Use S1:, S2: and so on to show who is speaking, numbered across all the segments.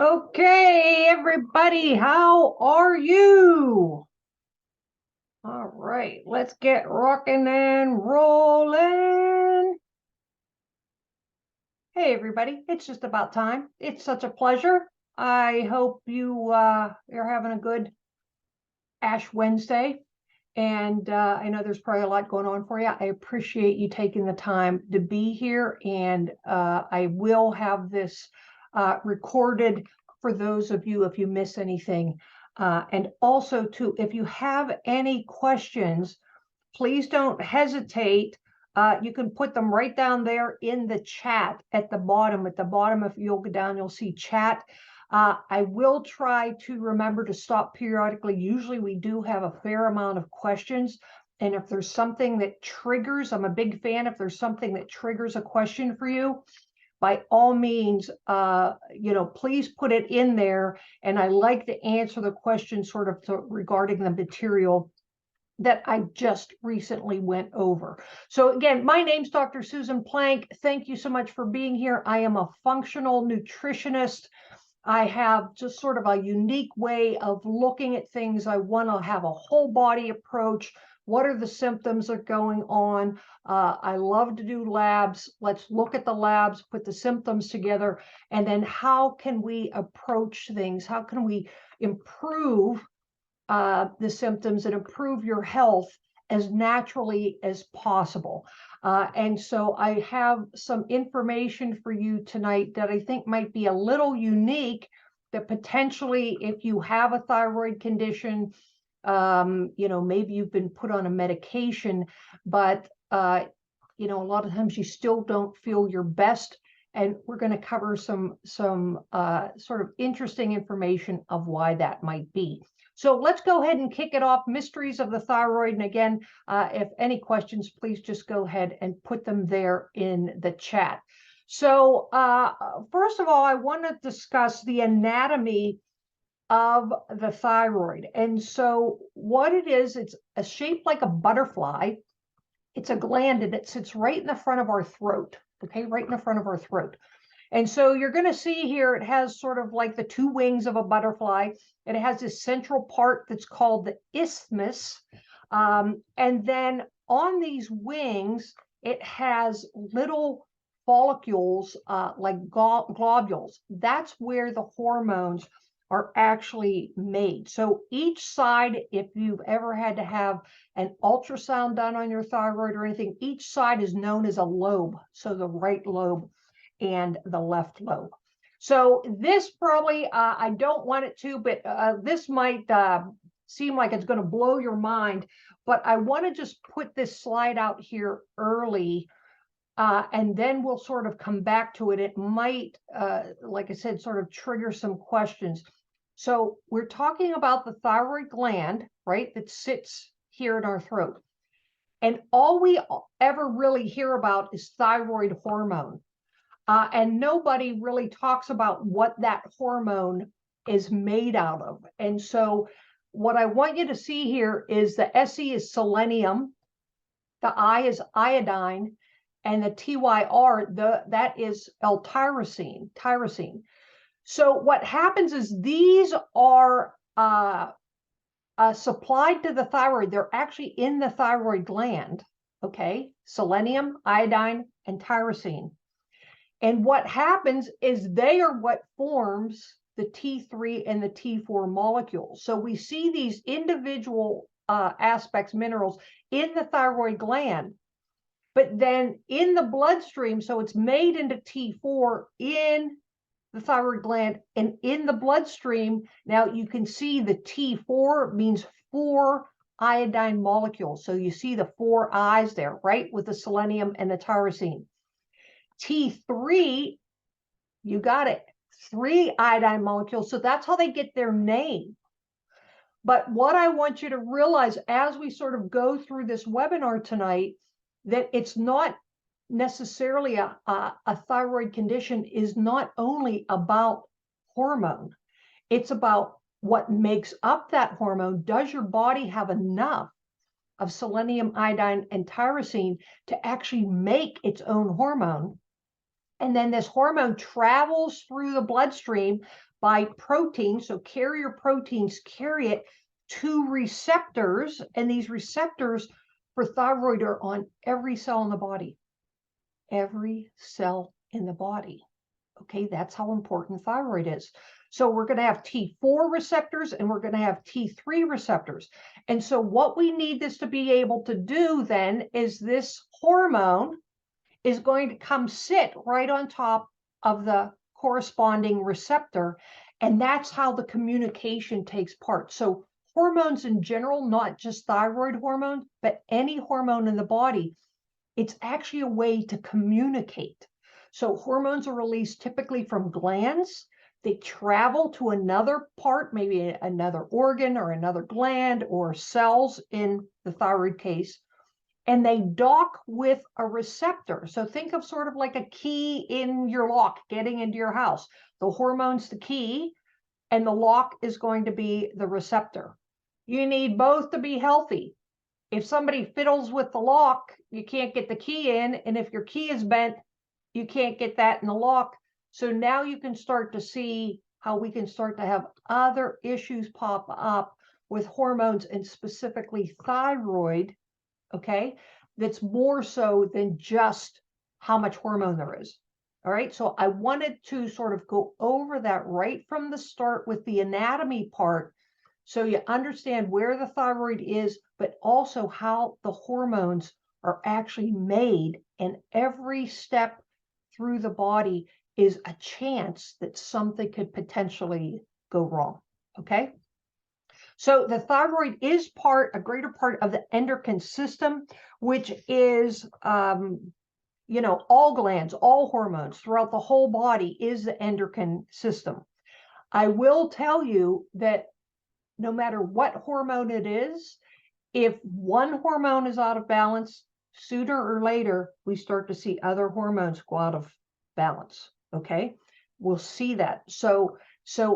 S1: Okay, everybody, how are you? All right, let's get rocking and rolling. Hey, everybody, it's just about time. It's such a pleasure. I hope you're having a good Ash Wednesday. And I know there's probably a lot going on for you. I appreciate you taking the time to be here. And I will have this recorded for those of you if you miss anything. And also, too, if you have any questions, please don't hesitate. You can put them right down there in the chat at the bottom. At the bottom, if you'll go down, you'll see chat. I will try to remember to stop periodically. Usually we do have a fair amount of questions. And if there's something that triggers, I'm a big fan, if there's something that triggers a question for you, by all means, please put it in there. And I like to answer the question sort of regarding the material that I just recently went over. So again, my name's Dr. Susan Plank. Thank you so much for being here. I am a functional nutritionist. I have just sort of a unique way of looking at things. I want to have a whole body approach. What are the symptoms that are going on? I love to do labs. Let's look at the labs, put the symptoms together, and then how can we approach things? How can we improve the symptoms and improve your health as naturally as possible? And so I have some information for you tonight that I think might be a little unique, that potentially if you have a thyroid condition, maybe you've been put on a medication, but, a lot of times you still don't feel your best. And we're going to cover some sort of interesting information of why that might be. So let's go ahead and kick it off. Mysteries of the thyroid. And again, if any questions, please just go ahead and put them there in the chat. So first of all, I want to discuss the anatomy of the thyroid. And so what it is, it's a shape like a butterfly. It's a gland and it sits right in the front of our throat. Okay, right in the front of our throat. And so you're going to see here, it has sort of like the two wings of a butterfly. It has this central part that's called the isthmus. And then on these wings, it has little follicles like globules. That's where the hormones are actually made. So each side, if you've ever had to have an ultrasound done on your thyroid or anything, each side is known as a lobe. So the right lobe and the left lobe. So this probably, I don't want it to, but this might seem like it's going to blow your mind, but I want to just put this slide out here early, and then we'll sort of come back to it. It might, like I said, sort of trigger some questions. So we're talking about the thyroid gland, right, that sits here in our throat. And all we ever really hear about is thyroid hormone. And nobody really talks about what that hormone is made out of. And so what I want you to see here is the SE is selenium, the I is iodine, and the TYR, that is L-tyrosine. So what happens is these are supplied to the thyroid. They're actually in the thyroid gland, okay? Selenium, iodine, and tyrosine. And what happens is they are what forms the T3 and the T4 molecules. So we see these individual aspects, minerals, in the thyroid gland, but then in the bloodstream, so it's made into T4 in the thyroid gland and in the bloodstream. Now you can see the T4 means 4 iodine molecules. So you see the 4 I's there, right, with the selenium and the tyrosine. T3, you got it, 3 iodine molecules. So that's how they get their name. But what I want you to realize as we sort of go through this webinar tonight, that it's not necessarily a thyroid condition is not only about hormone. It's about what makes up that hormone. Does your body have enough of selenium, iodine, and tyrosine to actually make its own hormone? And then this hormone travels through the bloodstream, by protein. So carrier proteins carry it to receptors, and these receptors for thyroid are on every cell in the body. Every cell in the body. Okay, that's how important thyroid is. So we're going to have T4 receptors and we're going to have T3 receptors. And so what we need this to be able to do then is this hormone is going to come sit right on top of the corresponding receptor. And that's how the communication takes part. So hormones in general, not just thyroid hormones, but any hormone in the body, it's actually a way to communicate. So hormones are released typically from glands. They travel to another part, maybe another organ or another gland or cells in the thyroid case, and they dock with a receptor. So think of sort of like a key in your lock getting into your house. The hormone's the key, and the lock is going to be the receptor. You need both to be healthy. If somebody fiddles with the lock, you can't get the key in. And if your key is bent, you can't get that in the lock. So now you can start to see how we can start to have other issues pop up with hormones and specifically thyroid, okay? That's more so than just how much hormone there is. All right, so I wanted to sort of go over that right from the start with the anatomy part, so you understand where the thyroid is, but also how the hormones are actually made, and every step through the body is a chance that something could potentially go wrong, okay? So the thyroid is a greater part of the endocrine system, which is, all glands, all hormones throughout the whole body is the endocrine system. I will tell you that no matter what hormone it is, if one hormone is out of balance, sooner or later, we start to see other hormones go out of balance, okay? We'll see that. So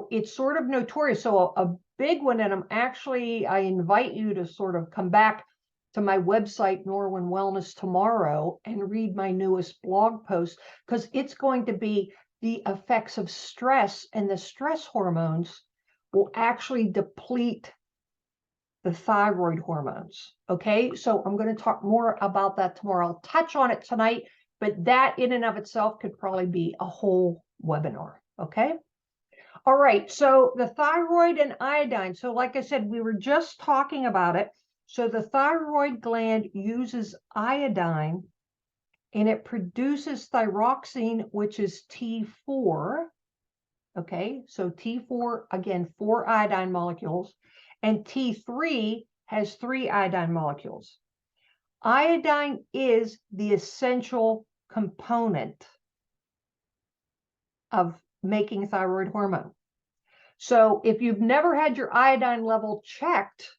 S1: it's sort of notorious. So a big one, and I invite you to sort of come back to my website, Norwin Wellness, tomorrow and read my newest blog post, because it's going to be the effects of stress, and the stress hormones will actually deplete the thyroid hormones. Okay, so I'm going to talk more about that tomorrow. I'll touch on it tonight, but that in and of itself could probably be a whole webinar. Okay. All right, so the thyroid and iodine. So like I said, we were just talking about it. So the thyroid gland uses iodine and it produces thyroxine, which is T4. Okay, so T4, again, 4 iodine molecules, and T3 has 3 iodine molecules. Iodine is the essential component of making thyroid hormone. So if you've never had your iodine level checked,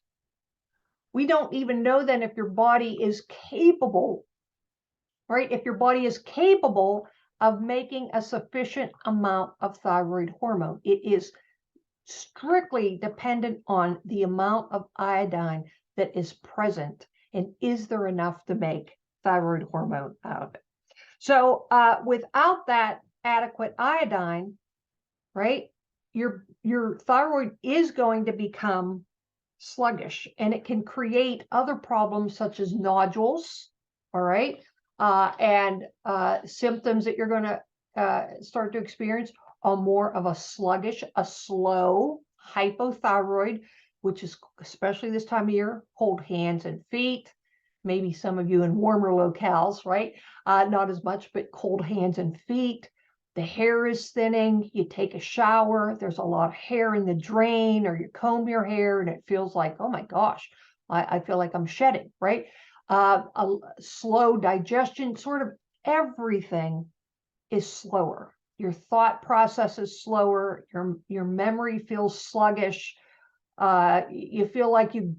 S1: we don't even know then if your body is capable, right? If your body is capable of making a sufficient amount of thyroid hormone. It is strictly dependent on the amount of iodine that is present, and is there enough to make thyroid hormone out of it. So without that adequate iodine, right, your thyroid is going to become sluggish, and it can create other problems such as nodules, all right, and symptoms that you're going to start to experience are more of a sluggish, a slow hypothyroid, which is, especially this time of year, cold hands and feet. Maybe some of you in warmer locales, right? Not as much, but cold hands and feet. The hair is thinning. You take a shower, there's a lot of hair in the drain, or you comb your hair and it feels like, oh my gosh, I feel like I'm shedding, right? A slow digestion, sort of everything is slower. Your thought process is slower. Your memory feels sluggish. You feel like you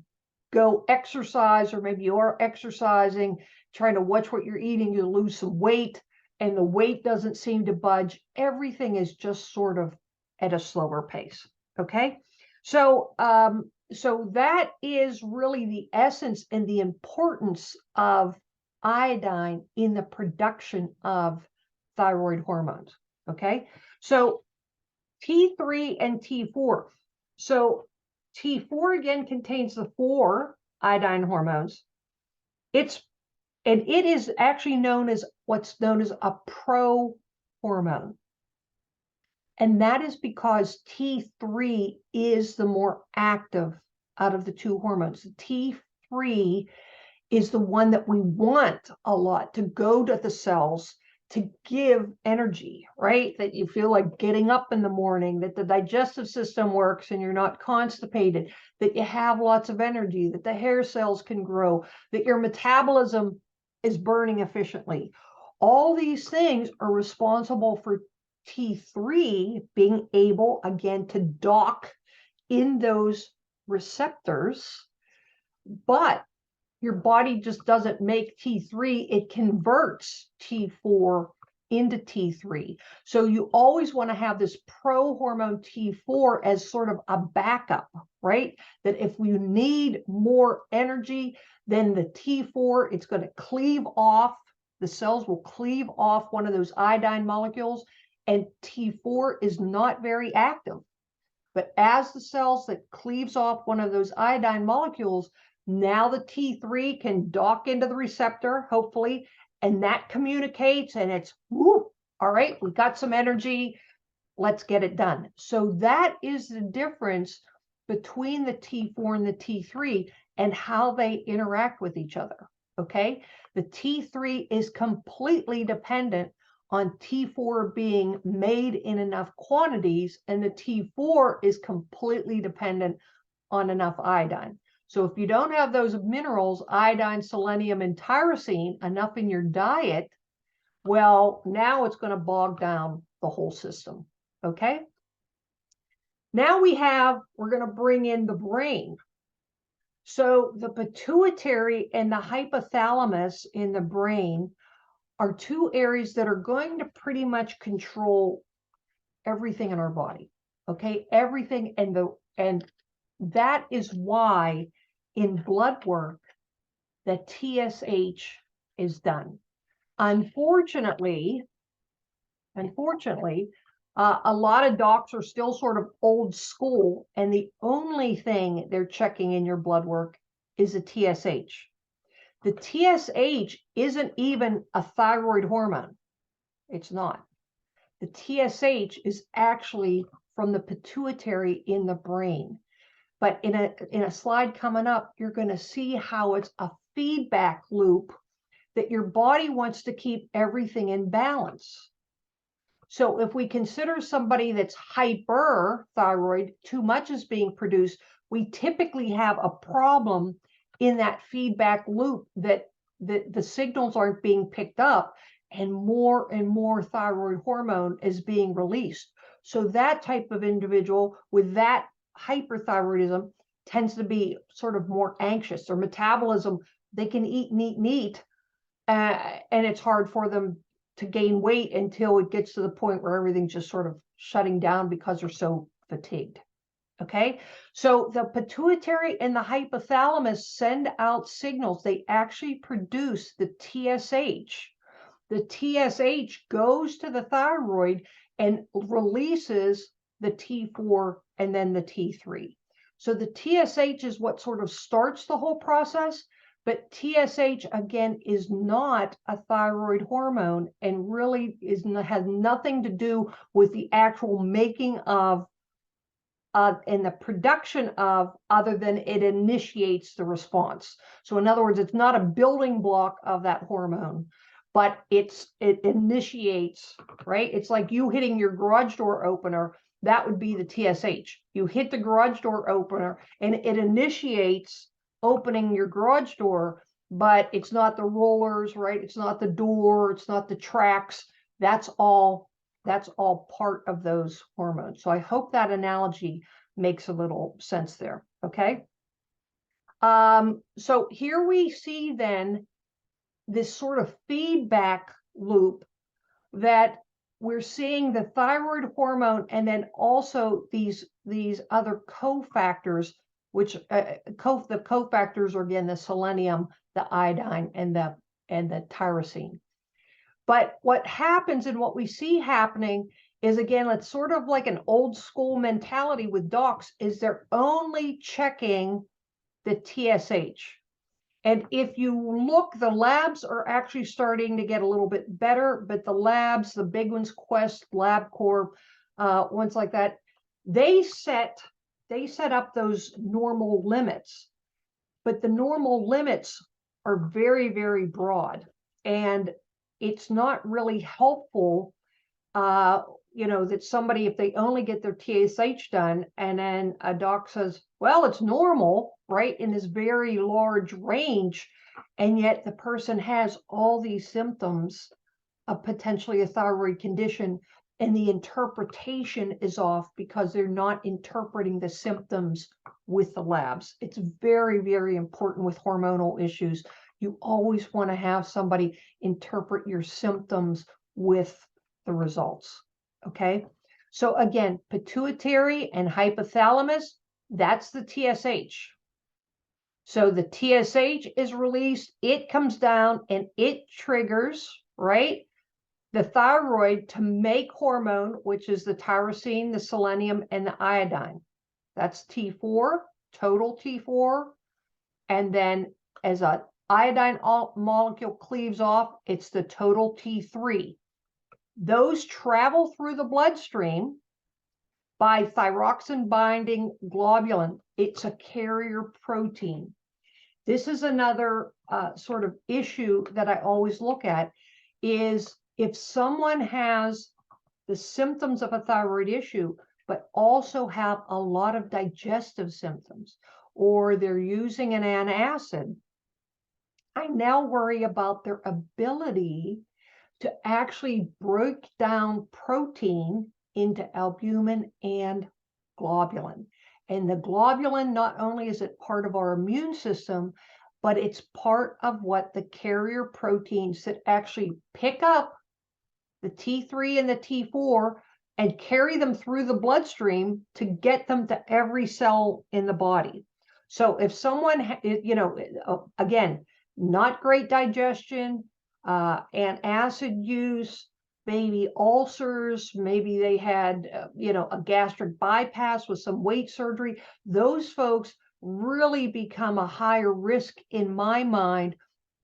S1: go exercise, or maybe you are exercising, trying to watch what you're eating, you lose some weight, and the weight doesn't seem to budge. Everything is just sort of at a slower pace. Okay, so that is really the essence and the importance of iodine in the production of thyroid hormones. Okay, so T3 and T4. So T4 again contains the 4 iodine hormones. It is actually known as what's known as a pro-hormone. And that is because T3 is the more active out of the 2 hormones. T3 is the one that we want a lot to go to the cells to give energy, right? That you feel like getting up in the morning, that the digestive system works and you're not constipated, that you have lots of energy, that the hair cells can grow, that your metabolism is burning efficiently. All these things are responsible for T3 being able, again, to dock in those receptors, but your body just doesn't make T3, it converts T4 into T3. So you always want to have this pro-hormone T4 as sort of a backup, right? That if you need more energy, then the T4, it's going to cleave off, the cells will cleave off one of those iodine molecules, and T4 is not very active. But as the cells that cleaves off one of those iodine molecules, now the T3 can dock into the receptor, hopefully, and that communicates, and it's, woo, all right, we got some energy, let's get it done. So that is the difference between the T4 and the T3 and how they interact with each other, okay? The T3 is completely dependent on T4 being made in enough quantities, and the T4 is completely dependent on enough iodine. So if you don't have those minerals, iodine, selenium, and tyrosine, enough in your diet, well, now it's going to bog down the whole system, okay? Now we're going to bring in the brain. So the pituitary and the hypothalamus in the brain are 2 areas that are going to pretty much control everything in our body, okay? Everything, and that is why in blood work that TSH is done. Unfortunately, a lot of docs are still sort of old school, and the only thing they're checking in your blood work is a TSH. The TSH isn't even a thyroid hormone. It's not. The TSH is actually from the pituitary in the brain. But in a slide coming up, you're going to see how it's a feedback loop that your body wants to keep everything in balance. So if we consider somebody that's hyperthyroid, too much is being produced, we typically have a problem in that feedback loop that the signals aren't being picked up, and more thyroid hormone is being released. So that type of individual with that hyperthyroidism tends to be sort of more anxious. Their metabolism, they can eat neat, and it's hard for them to gain weight until it gets to the point where everything's just sort of shutting down because they're so fatigued. Okay, so the pituitary and the hypothalamus send out signals. They actually produce the TSH. The TSH goes to the thyroid and releases the T4 and then the T3. So the TSH is what sort of starts the whole process, but TSH, again, is not a thyroid hormone and really has nothing to do with the actual making of and the production of, other than it initiates the response. So in other words, it's not a building block of that hormone, but it initiates, right? It's like you hitting your garage door opener. That would be the TSH. You hit the garage door opener and it initiates opening your garage door, but it's not the rollers, right? It's not the door, it's not the tracks. That's all part of those hormones. So I hope that analogy makes a little sense there, okay? So here we see then this sort of feedback loop that we're seeing the thyroid hormone and then also these other cofactors, which the cofactors are, again, the selenium, the iodine, and the tyrosine. But what happens and what we see happening is, again, it's sort of like an old school mentality with docs, is they're only checking the TSH. And if you look, the labs are actually starting to get a little bit better, but the labs, the big ones, Quest, LabCorp, ones like that, they set up those normal limits, but the normal limits are very, very broad, and it's not really helpful, that somebody, if they only get their TSH done, and then a doc says, well, it's normal, right, in this very large range, and yet the person has all these symptoms of potentially a thyroid condition, and the interpretation is off because they're not interpreting the symptoms with the labs. It's very, very important with hormonal issues. You always want to have somebody interpret your symptoms with the results. Okay. So again, pituitary and hypothalamus, that's the TSH. So the TSH is released, it comes down, and it triggers, right, the thyroid to make hormone, which is the tyrosine, the selenium, and the iodine. That's T4, total T4. And then as an iodine molecule cleaves off, it's the total T3. Those travel through the bloodstream by thyroxine binding globulin. It's a carrier protein. This is another sort of issue that I always look at, is if someone has the symptoms of a thyroid issue, but also have a lot of digestive symptoms, or they're using an antacid, I now worry about their ability to actually break down protein into albumin and globulin. And the globulin, not only is it part of our immune system, but it's part of what the carrier proteins that actually pick up the T3 and the T4 and carry them through the bloodstream to get them to every cell in the body. So if someone, again, not great digestion, antacid use, maybe ulcers, maybe they had, a gastric bypass with some weight surgery, those folks really become a higher risk in my mind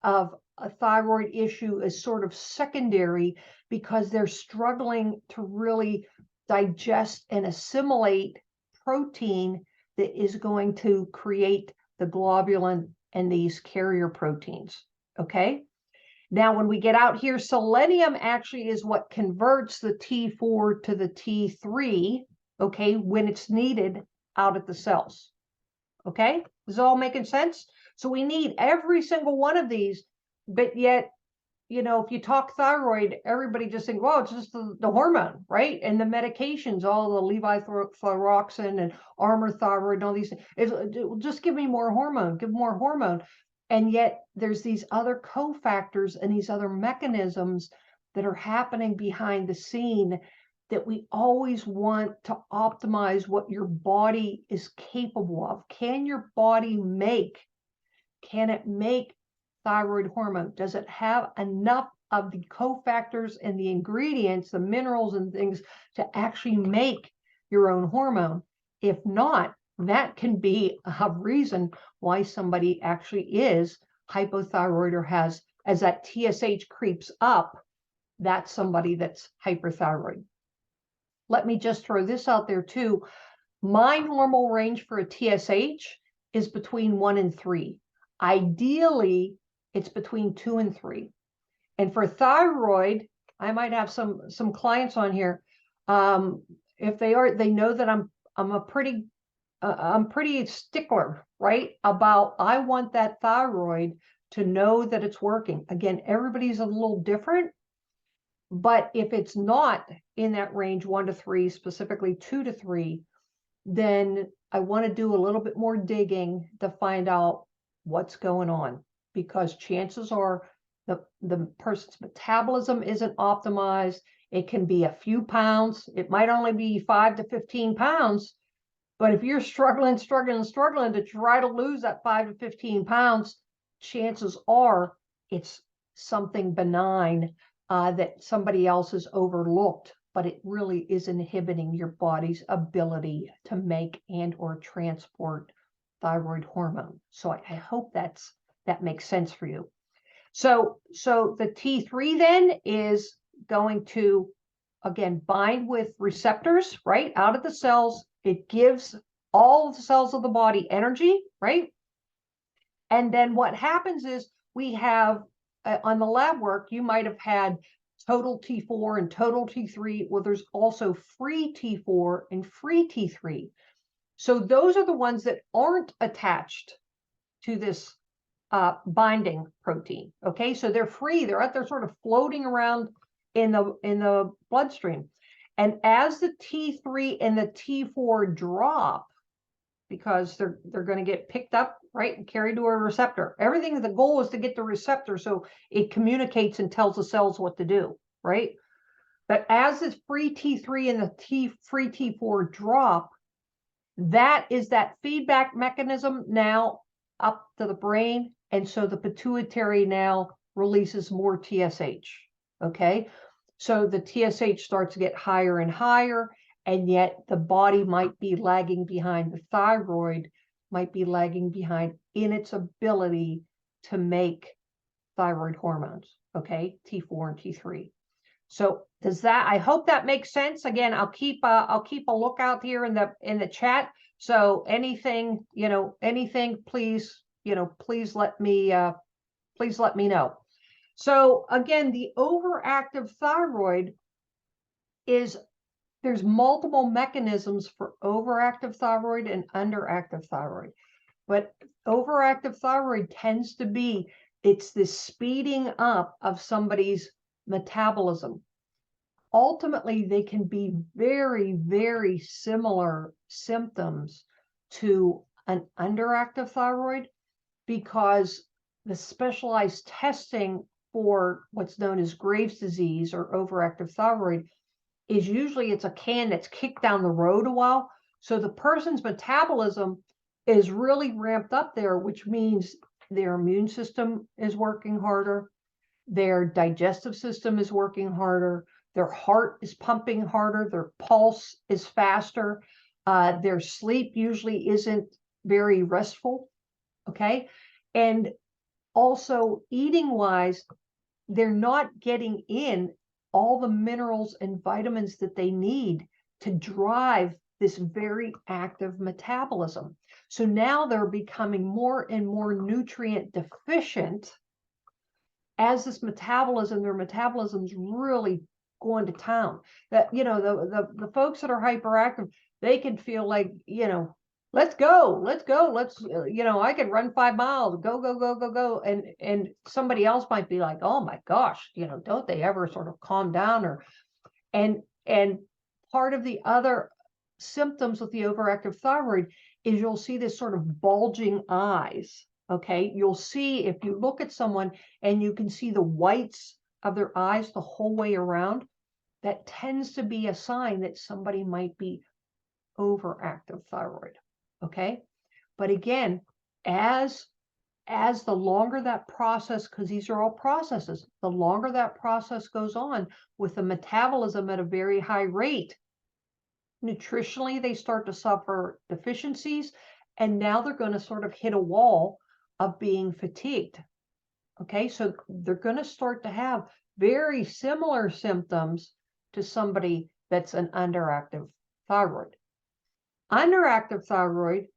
S1: of a thyroid issue as sort of secondary, because they're struggling to really digest and assimilate protein that is going to create the globulin and these carrier proteins. Okay. Now, when we get out here, selenium actually is what converts the T4 to the T3, okay, when it's needed out at the cells. Okay, is it all making sense? So we need every single one of these, but yet, if you talk thyroid, everybody just thinks, well, it's just the hormone, right? And the medications, all the levothyroxine and Armour thyroid and all these things, just give me more hormone, give more hormone. And yet there's these other cofactors and these other mechanisms that are happening behind the scene that we always want to optimize what your body is capable of. Can your body can it make thyroid hormone? Does it have enough of the cofactors and the ingredients, the minerals and things to actually make your own hormone? If not, that can be a reason why somebody actually is hypothyroid or has, as that TSH creeps up, that's somebody that's hyperthyroid. Let me just throw this out there too. My normal range for a TSH is between 1 and 3. Ideally, it's between 2 and 3. And for thyroid, I might have some clients on here. If they know that I'm pretty stickler, right? About, I want that thyroid to know that it's working. Again, everybody's a little different, but if it's not in that range 1 to 3, specifically 2 to 3, then I want to do a little bit more digging to find out what's going on, because chances are the person's metabolism isn't optimized. It can be a few pounds. It might only be 5 to 15 pounds. But if you're struggling to try to lose that 5 to 15 pounds, chances are it's something benign that somebody else has overlooked but it really is inhibiting your body's ability to make and or transport thyroid hormone. So I hope that makes sense for you. So the T3 then is going to, again, bind with receptors, right, out of the cells. It gives all of the cells of the body energy, right? And then what happens is we have, on the lab work, you might have had total T4 and total T3. Well, there's also free T4 and free T3. So those are the ones that aren't attached to this binding protein. Okay, so they're free. They're out there sort of floating around in the bloodstream. And as the T3 and the T4 drop, because they're going to get picked up, right, and carried to a receptor. Everything, the goal is to get the receptor so it communicates and tells the cells what to do, right? But as this free T3 and the free T4 drop, that is that feedback mechanism now up to the brain. And so the pituitary now releases more TSH, okay? So the TSH starts to get higher and higher, and yet the body might be lagging behind. The thyroid might be lagging behind in its ability to make thyroid hormones, okay? T4 and T3. So does that, I hope that makes sense. Again, I'll keep a lookout here in the chat. So anything, please, please let me know. So again, the overactive thyroid there's multiple mechanisms for overactive thyroid and underactive thyroid. But overactive thyroid tends to be, it's this speeding up of somebody's metabolism. Ultimately, they can be very, very similar symptoms to an underactive thyroid, because the specialized testing for what's known as Graves' disease or overactive thyroid is usually it's a can that's kicked down the road a while. So the person's metabolism is really ramped up there, which means their immune system is working harder, their digestive system is working harder, their heart is pumping harder, their pulse is faster, their sleep usually isn't very restful, okay? And also eating wise, they're not getting in all the minerals and vitamins that they need to drive this very active metabolism. So now they're becoming more and more nutrient deficient as this metabolism, their metabolism's really going to town. That, the folks that are hyperactive, they can feel like, let's go. I could run 5 miles, go. And somebody else might be like, oh my gosh, don't they ever sort of calm down? And part of the other symptoms with the overactive thyroid is you'll see this sort of bulging eyes. Okay, you'll see if you look at someone and you can see the whites of their eyes the whole way around, that tends to be a sign that somebody might be overactive thyroid. Okay, but again, as the longer that process, because these are all processes, the longer that process goes on with the metabolism at a very high rate, nutritionally they start to suffer deficiencies, and now they're going to sort of hit a wall of being fatigued. Okay, so they're going to start to have very similar symptoms to somebody that's an underactive thyroid. Underactive thyroid,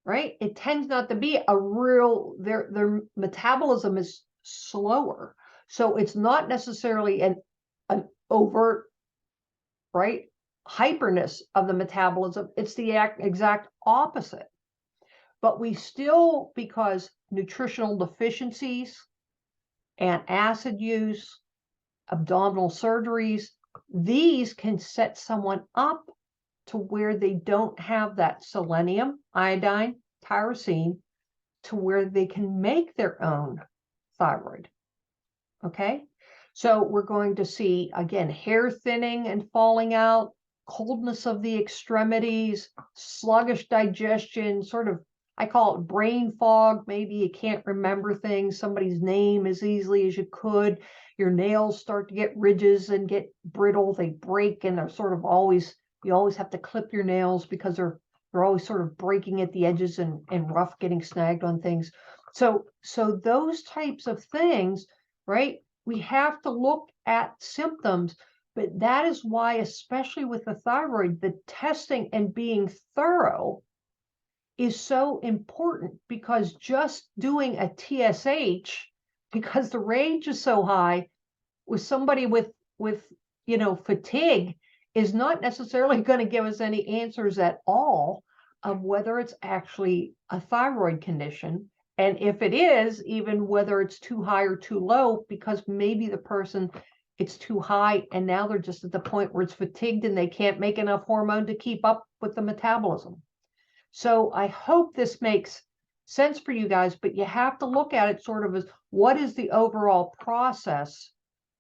S1: right? It tends not to be a real, their metabolism is slower. So it's not necessarily an overt, right, hyperness of the metabolism. It's the exact opposite. But we still, because nutritional deficiencies and acid use, abdominal surgeries, these can set someone up to where they don't have that selenium, iodine, tyrosine, to where they can make their own thyroid. Okay, so we're going to see, again, hair thinning and falling out, coldness of the extremities, sluggish digestion, sort of I call it brain fog. Maybe you can't remember things, somebody's name as easily as you could. Your nails start to get ridges and get brittle. They break, and they're sort of always, you always have to clip your nails because they're always sort of breaking at the edges and rough, getting snagged on things. So those types of things, right? We have to look at symptoms, but that is why, especially with the thyroid, the testing and being thorough is so important, because just doing a TSH, because the range is so high with somebody with fatigue, is not necessarily going to give us any answers at all of whether it's actually a thyroid condition. And if it is, even whether it's too high or too low, because maybe the person, it's too high and now they're just at the point where it's fatigued and they can't make enough hormone to keep up with the metabolism. So I hope this makes sense for you guys, but you have to look at it sort of as, what is the overall process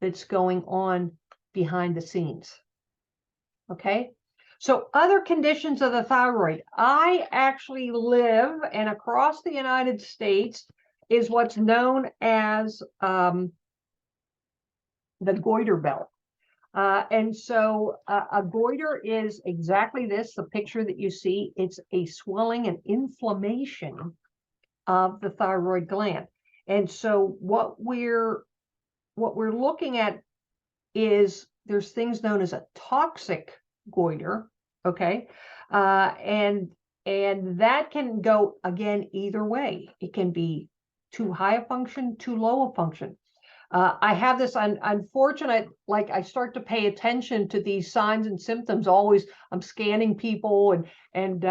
S1: that's going on behind the scenes? Okay. So other conditions of the thyroid. I actually live, and across the United States is what's known as the goiter belt. And so a goiter is exactly this, the picture that you see. It's a swelling and inflammation of the thyroid gland. And so what we're looking at is, there's things known as a toxic goiter, okay? And that can go, again, either way. It can be too high a function, too low a function. I have this unfortunate, like, I start to pay attention to these signs and symptoms. Always, I'm scanning people, and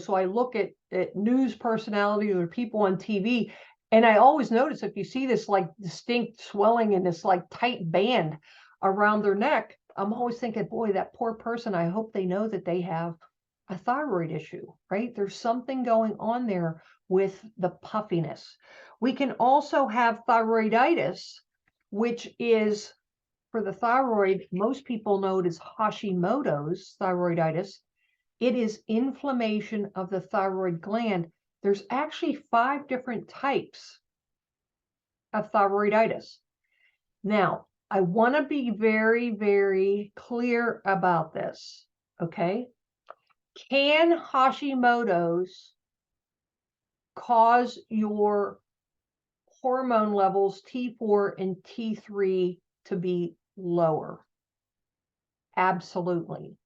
S1: so I look at news personalities or people on TV, and I always notice, if you see this like distinct swelling in this like tight band around their neck, I'm always thinking, boy, that poor person, I hope they know that they have a thyroid issue, right? There's something going on there with the puffiness. We can also have thyroiditis, which is, for the thyroid, most people know it as Hashimoto's thyroiditis. It is inflammation of the thyroid gland. There's actually 5 different types of thyroiditis. Now, I want to be very, very clear about this, okay? Can Hashimoto's cause your hormone levels T4 and T3 to be lower? Absolutely.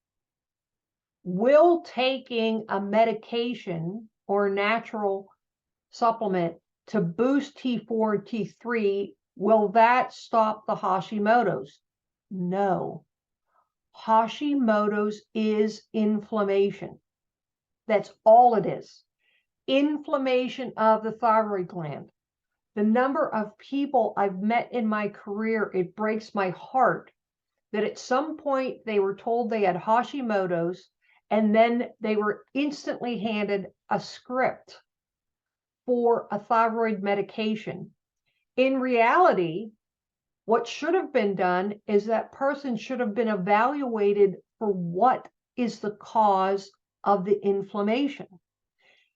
S1: Will taking a medication or natural supplement to boost T4 and T3, will that stop the Hashimoto's? No. Hashimoto's is inflammation. That's all it is. Inflammation of the thyroid gland. The number of people I've met in my career, it breaks my heart that at some point they were told they had Hashimoto's, and then they were instantly handed a script for a thyroid medication. In reality, what should have been done is that person should have been evaluated for what is the cause of the inflammation.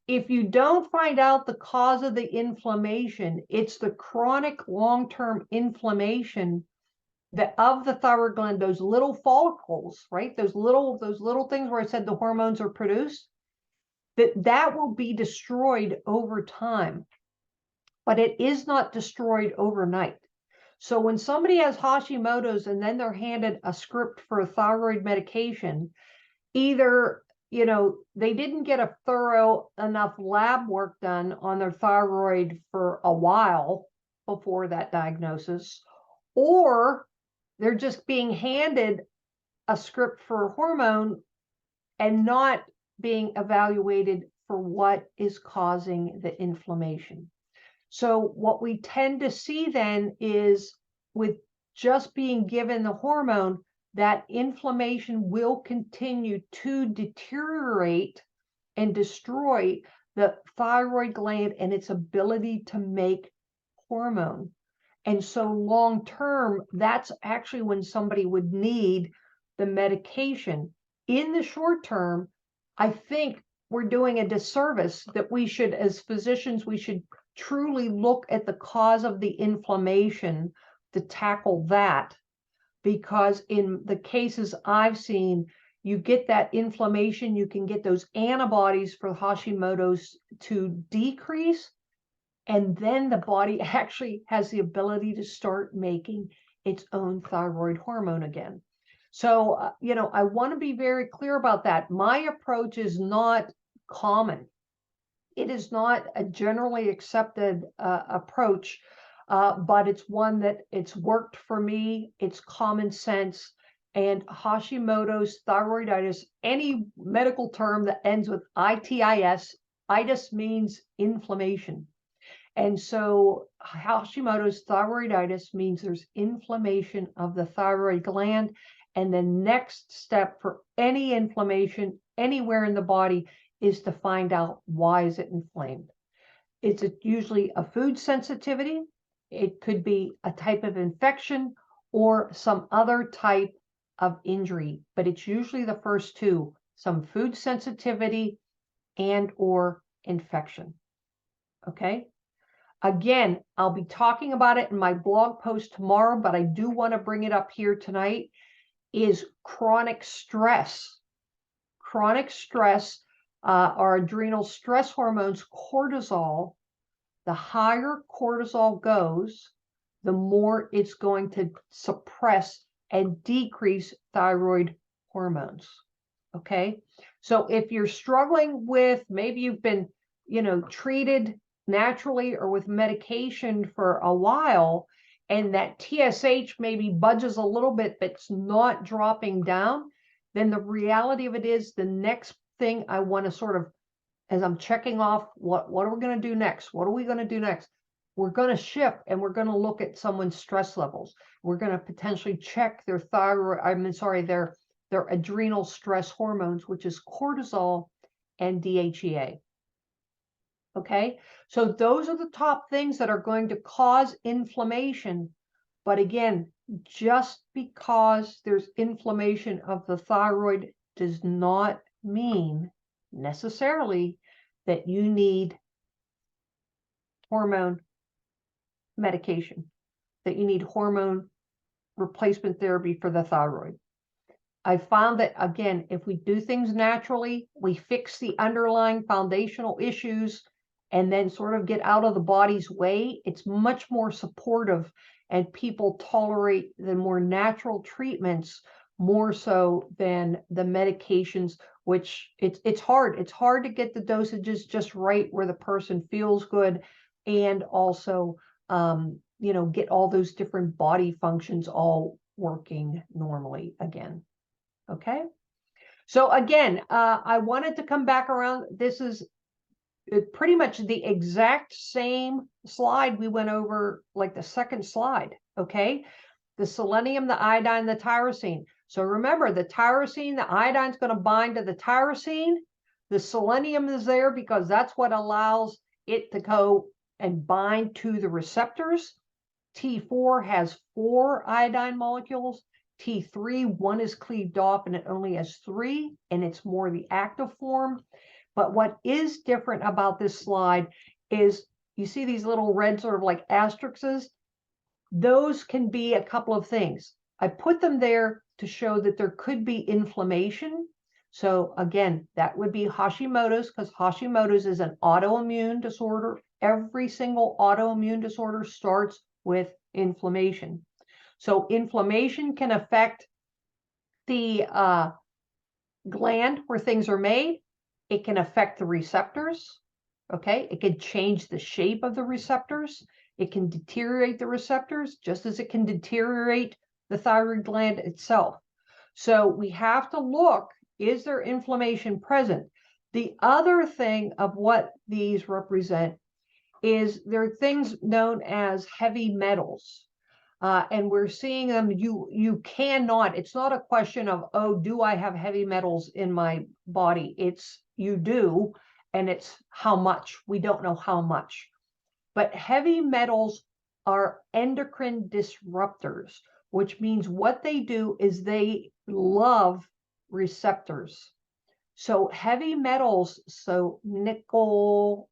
S1: If you don't find out the cause of the inflammation, it's the chronic long-term inflammation of the thyroid gland, those little follicles, right? Those little things where I said the hormones are produced, that will be destroyed over time, but it is not destroyed overnight. So when somebody has Hashimoto's and then they're handed a script for a thyroid medication, either they didn't get a thorough enough lab work done on their thyroid for a while before that diagnosis, or they're just being handed a script for a hormone and not being evaluated for what is causing the inflammation. So what we tend to see then is, with just being given the hormone, that inflammation will continue to deteriorate and destroy the thyroid gland and its ability to make hormone. And so long term, that's actually when somebody would need the medication. In the short term, I think we're doing a disservice, that we should, as physicians, we should truly look at the cause of the inflammation to tackle that. Because in the cases I've seen, you get that inflammation, you can get those antibodies for Hashimoto's to decrease, and then the body actually has the ability to start making its own thyroid hormone again. So, I want to be very clear about that. My approach is not common. It is not a generally accepted approach, but it's one that it's worked for me. It's common sense. And Hashimoto's thyroiditis, any medical term that ends with itis, itis means inflammation. And so Hashimoto's thyroiditis means there's inflammation of the thyroid gland. And the next step for any inflammation anywhere in the body is to find out, why is it inflamed? It's usually a food sensitivity. It could be a type of infection or some other type of injury, but it's usually the first two, some food sensitivity and or infection. Okay. Again, I'll be talking about it in my blog post tomorrow, but I do want to bring it up here tonight, is chronic stress. Chronic stress, our adrenal stress hormones, cortisol. The higher cortisol goes, the more it's going to suppress and decrease thyroid hormones. Okay. So if you're struggling with, maybe you've been, treated naturally or with medication for a while, and that TSH maybe budges a little bit, but it's not dropping down, then the reality of it is, the next thing I want to sort of, as I'm checking off, what are we going to do next? What are we going to do next? We're going to shift, and we're going to look at someone's stress levels. We're going to potentially check their their adrenal stress hormones, which is cortisol and DHEA. Okay, so those are the top things that are going to cause inflammation. But again, just because there's inflammation of the thyroid does not mean necessarily that you need hormone medication, that you need hormone replacement therapy for the thyroid. I found that, again, if we do things naturally, we fix the underlying foundational issues and then sort of get out of the body's way, it's much more supportive, and people tolerate the more natural treatments more so than the medications, which it's hard. It's hard to get the dosages just right where the person feels good, and also get all those different body functions all working normally again. Okay. So again, I wanted to come back around. This is pretty much the exact same slide we went over, like the second slide. Okay. The selenium, the iodine, the tyrosine. So remember, the tyrosine, the iodine is going to bind to the tyrosine. The selenium is there because that's what allows it to go and bind to the receptors. T4 has 4 iodine molecules. T3, 1 is cleaved off and it only has 3, and it's more the active form. But what is different about this slide is, you see these little red sort of like asterisks? Those can be a couple of things. I put them there to show that there could be inflammation. So again, that would be Hashimoto's, because Hashimoto's is an autoimmune disorder. Every single autoimmune disorder starts with inflammation. So inflammation can affect the gland where things are made. It can affect the receptors. Okay, it can change the shape of the receptors. It can deteriorate the receptors, just as it can deteriorate the thyroid gland itself. So we have to look, is there inflammation present? The other thing of what these represent is there are things known as heavy metals. And we're seeing them, you cannot, it's not a question of, oh, do I have heavy metals in my body? It's you do, and it's how much. We don't know how much. But heavy metals are endocrine disruptors, which means what they do is they love receptors. So heavy metals, so nickel,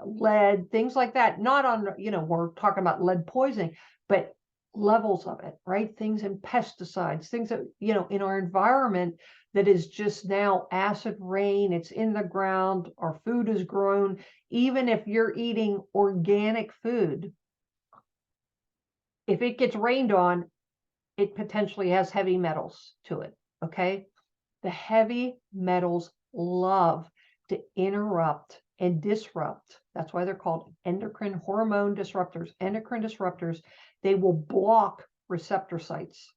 S1: lead, things like that, not on, we're talking about lead poisoning, but levels of it, right? Things in pesticides, things that, in our environment that is just now acid rain, it's in the ground, our food is grown. Even if you're eating organic food, if it gets rained on, it potentially has heavy metals to it, okay? The heavy metals love to interrupt and disrupt. That's why they're called endocrine hormone disruptors. Endocrine disruptors, they will block receptor sites.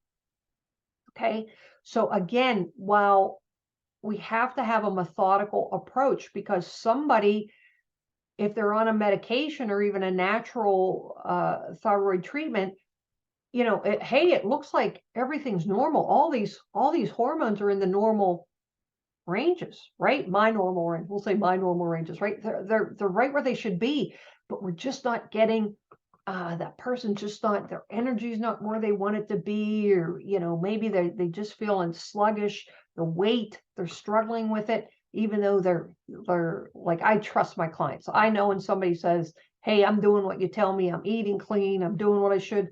S1: Okay. So again, while we have to have a methodical approach, because somebody, if they're on a medication or even a natural thyroid treatment, hey, it looks like everything's normal. All these hormones are in the normal ranges, right? My normal range. We'll say my normal ranges, right? They're right where they should be, but we're just not getting that person, just not, their energy is not where they want it to be, or maybe they just feeling sluggish. The weight, they're struggling with it, even though they're like, I trust my clients. I know when somebody says, hey, I'm doing what you tell me, I'm eating clean, I'm doing what I should,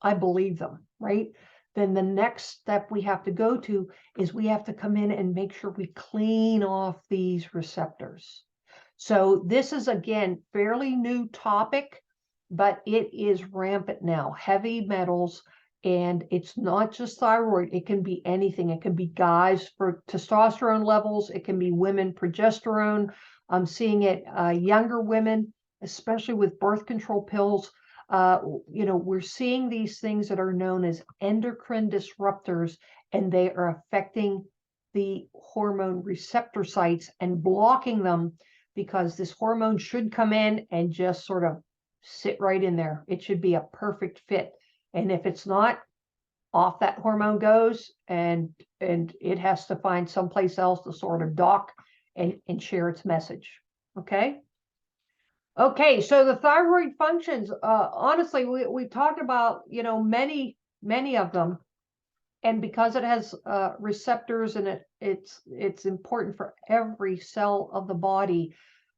S1: I believe them, right? Then the next step we have to go to is we have to come in and make sure we clean off these receptors. So this is, again, fairly new topic, but it is rampant now. Heavy metals, and it's not just thyroid. It can be anything. It can be guys for testosterone levels. It can be women progesterone. I'm seeing it younger women, especially with birth control pills. We're seeing these things that are known as endocrine disruptors, and they are affecting the hormone receptor sites and blocking them, because this hormone should come in and just sort of sit right in there. It should be a perfect fit. And if it's not, off that hormone goes, and it has to find someplace else to sort of dock and share its message. Okay. Okay, so the thyroid functions, honestly, we talked about, many of them. And because it has receptors in it, it's important for every cell of the body,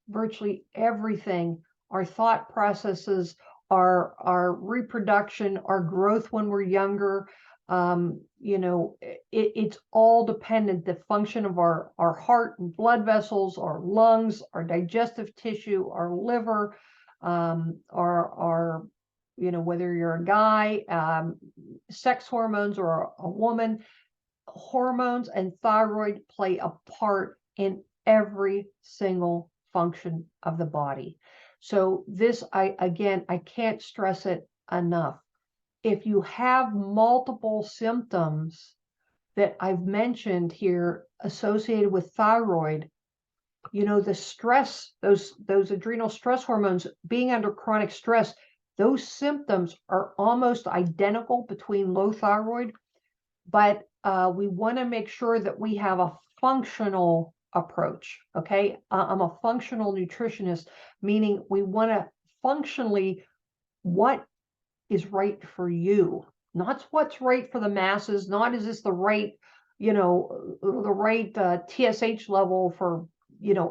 S1: virtually everything, our thought processes, our reproduction, our growth when we're younger. It's all dependent, the function of our heart and blood vessels, our lungs, our digestive tissue, our liver, our whether you're a guy, sex hormones, or a woman, hormones and thyroid play a part in every single function of the body. So this, I can't stress it enough. If you have multiple symptoms that I've mentioned here associated with thyroid, the stress, those adrenal stress hormones, being under chronic stress, those symptoms are almost identical between low thyroid, but we want to make sure that we have a functional approach. Okay. I'm a functional nutritionist, meaning we want to functionally, what is right for you, not what's right for the masses, not is this the right, the right TSH level for,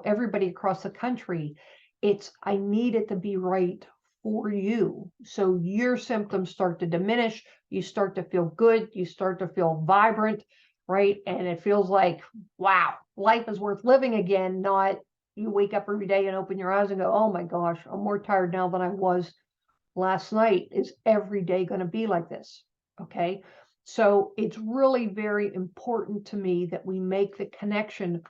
S1: everybody across the country. It's, I need it to be right for you. So your symptoms start to diminish, you start to feel good, you start to feel vibrant, right? And it feels like, wow, life is worth living again, not you wake up every day and open your eyes and go, oh my gosh, I'm more tired now than I was last night. Is every day going to be like this? Okay. So it's really very important to me that we make the connection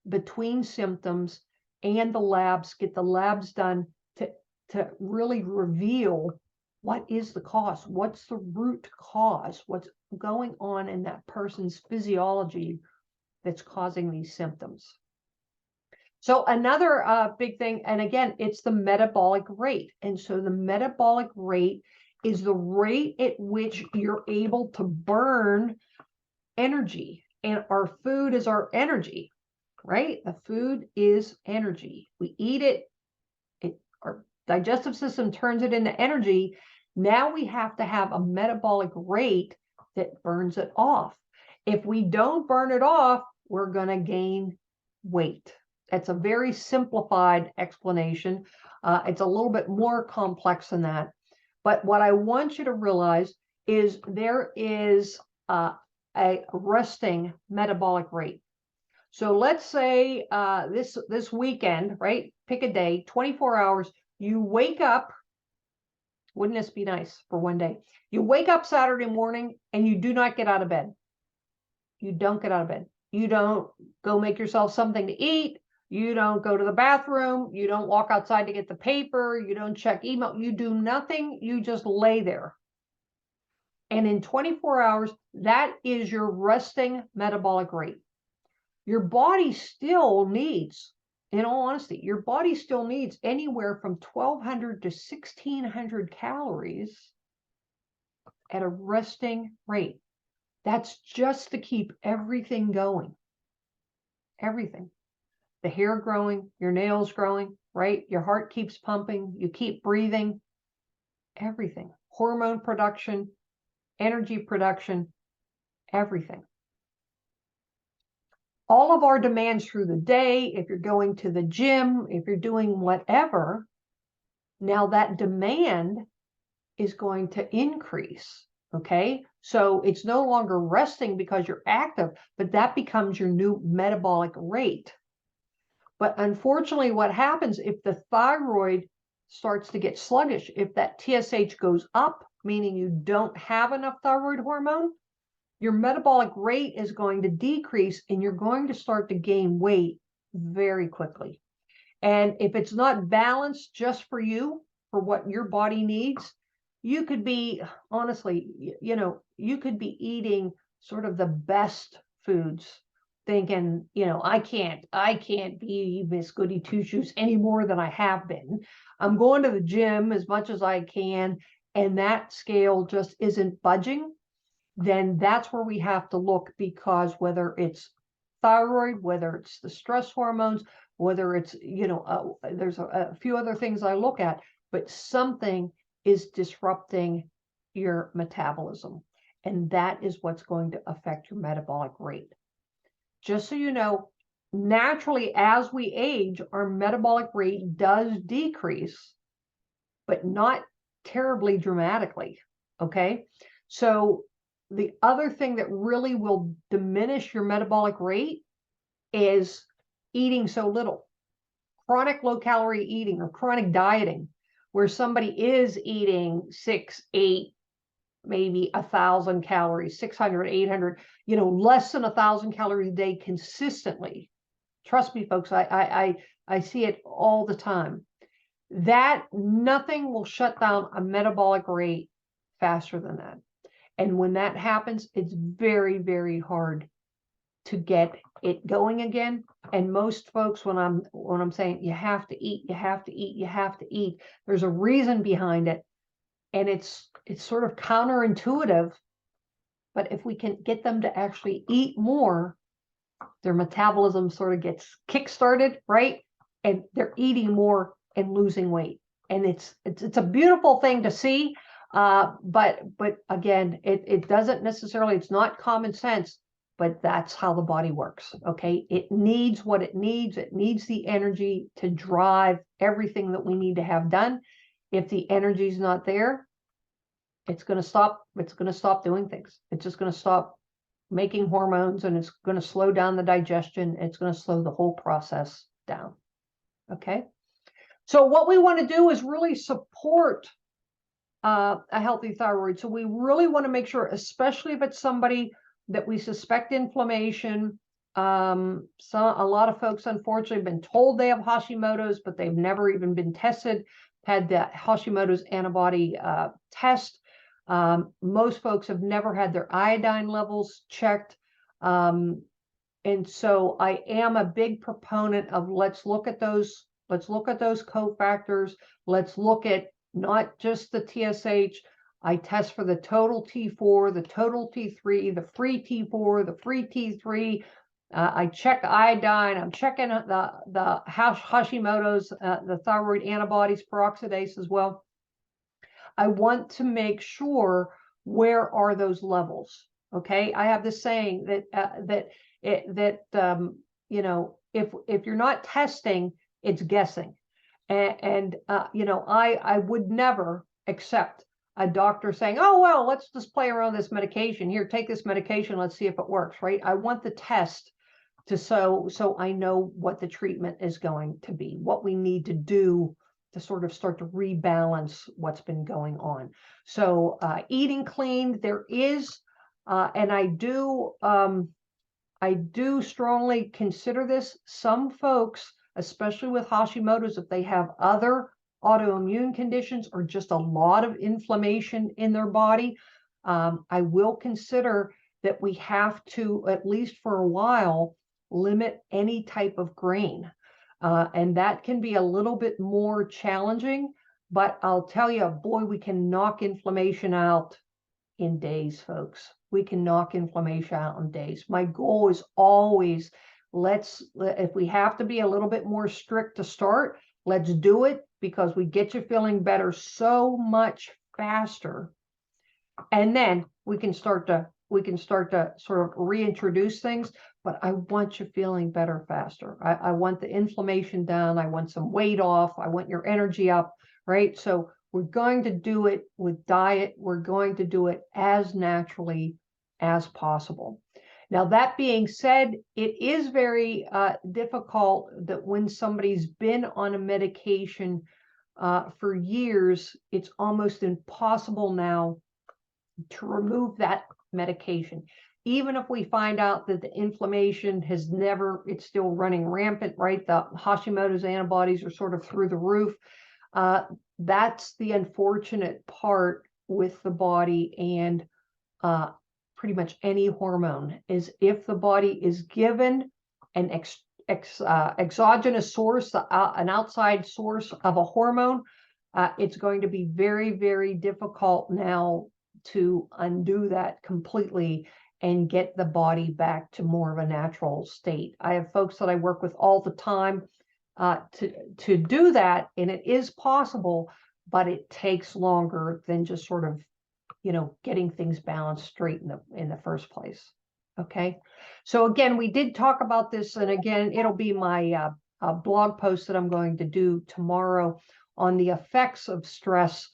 S1: between symptoms and the labs, get the labs done to really reveal what is the cause, what's the root cause, what's going on in that person's physiology that's causing these symptoms. So another big thing, and again, it's the metabolic rate. And so the metabolic rate is the rate at which you're able to burn energy. And our food is our energy, right? The food is energy. We eat it, our digestive system turns it into energy. Now we have to have a metabolic rate that burns it off. If we don't burn it off, we're going to gain weight. That's a very simplified explanation. It's a little bit more complex than that. But what I want you to realize is there is a resting metabolic rate. So let's say this weekend, right? Pick a day, 24 hours, you wake up. Wouldn't this be nice for one day? You wake up Saturday morning and you do not get out of bed. You don't get out of bed. You don't go make yourself something to eat. You don't go to the bathroom. You don't walk outside to get the paper. You don't check email. You do nothing. You just lay there. And in 24 hours, that is your resting metabolic rate. Your body still needs, in all honesty, your body still needs anywhere from 1,200 to 1,600 calories at a resting rate. That's just to keep everything going. Everything. The hair growing, your nails growing, right? Your heart keeps pumping, you keep breathing. Everything. Hormone production, energy production, everything. All of our demands through the day, if you're going to the gym, if you're doing whatever, now that demand is going to increase. Okay, so it's no longer resting because you're active, but that becomes your new metabolic rate. But unfortunately, what happens if the thyroid starts to get sluggish, if that TSH goes up, meaning you don't have enough thyroid hormone, your metabolic rate is going to decrease and you're going to start to gain weight very quickly. And if it's not balanced just for you, for what your body needs, you could be, honestly, you could be eating sort of the best foods, thinking, I can't be Miss Goody Two Shoes any more than I have been. I'm going to the gym as much as I can, and that scale just isn't budging. Then that's where we have to look, because whether it's thyroid, whether it's the stress hormones, whether it's, there's a few other things I look at, but something is disrupting your metabolism. And that is what's going to affect your metabolic rate. Just so you know, naturally, as we age, our metabolic rate does decrease, but not terribly dramatically. Okay. So the other thing that really will diminish your metabolic rate is eating so little. Chronic low-calorie eating or chronic dieting, where somebody is eating 6, 8, maybe 1,000 calories, 600, 800, less than 1,000 calories a day consistently. Trust me, folks, I see it all the time. That nothing will shut down a metabolic rate faster than that. And when that happens, it's very, very hard to get it going again. And most folks, when I'm saying you have to eat, you have to eat, you have to eat, there's a reason behind it. And it's sort of counterintuitive. But if we can get them to actually eat more, their metabolism sort of gets kickstarted, right? And they're eating more and losing weight. And it's a beautiful thing to see. But again, it doesn't necessarily, it's not common sense, but that's how the body works. Okay. It needs what it needs. It needs the energy to drive everything that we need to have done. If the energy is not there, it's going to stop doing things. It's just going to stop making hormones, and it's going to slow down the digestion. It's going to slow the whole process down. Okay. So what we want to do is really support a healthy thyroid. So we really want to make sure, especially if it's somebody that we suspect inflammation. A lot of folks, unfortunately, have been told they have Hashimoto's, but they've never even been tested, had the Hashimoto's antibody test. Most folks have never had their iodine levels checked. And so I am a big proponent of let's look at those cofactors. Let's look at not just the TSH. I test for the total T4, the total T3, the free T4, the free T3. I check iodine. I'm checking the Hashimoto's, the thyroid antibodies, peroxidase as well. I want to make sure, where are those levels? Okay, I have this saying that you know, if you're not testing, it's guessing. And you know, I would never accept a doctor saying, oh, well, let's just play around with this medication. Here, take this medication. Let's see if it works, right? I want the test to so I know what the treatment is going to be, what we need to do to sort of start to rebalance what's been going on. So eating clean, there is, and I do strongly consider this. Some folks, especially with Hashimoto's, if they have other autoimmune conditions or just a lot of inflammation in their body, I will consider that we have to, at least for a while, limit any type of grain. And that can be a little bit more challenging, but I'll tell you, boy, we can knock inflammation out in days, folks. We can knock inflammation out in days. My goal is always, if we have to be a little bit more strict to start, let's do it, because we get you feeling better so much faster. And then we can start to sort of reintroduce things, but I want you feeling better faster. I want the inflammation down. I want some weight off. I want your energy up, right? So we're going to do it with diet. We're going to do it as naturally as possible. Now, that being said, it is very difficult that when somebody's been on a medication for years, it's almost impossible now to remove that medication. Even if we find out that the inflammation it's still running rampant, right? The Hashimoto's antibodies are sort of through the roof. That's the unfortunate part with the body and pretty much any hormone, is if the body is given an exogenous source, an outside source of a hormone, it's going to be very, very difficult now to undo that completely and get the body back to more of a natural state. I have folks that I work with all the time to do that, and it is possible, but it takes longer than just sort of, you know, getting things balanced straight in the first place. Okay, so again, we did talk about this, and again, it'll be my blog post that I'm going to do tomorrow on the effects of stress,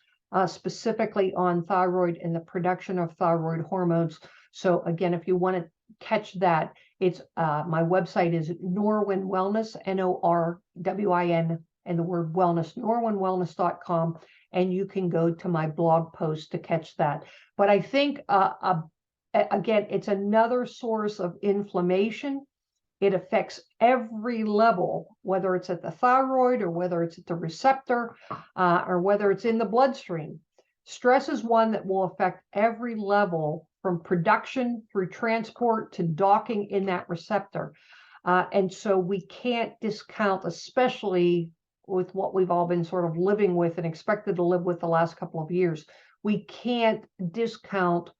S1: specifically on thyroid and the production of thyroid hormones. So again, if you want to catch that, it's my website is Norwin Wellness, Norwin, and the word wellness, norwinwellness.com, and you can go to my blog post to catch that. But I think again, it's another source of inflammation. It affects every level, whether it's at the thyroid or whether it's at the receptor or whether it's in the bloodstream. Stress is one that will affect every level, from production through transport to docking in that receptor. And so we can't discount, especially with what we've all been sort of living with and expected to live with the last couple of years, we can't discount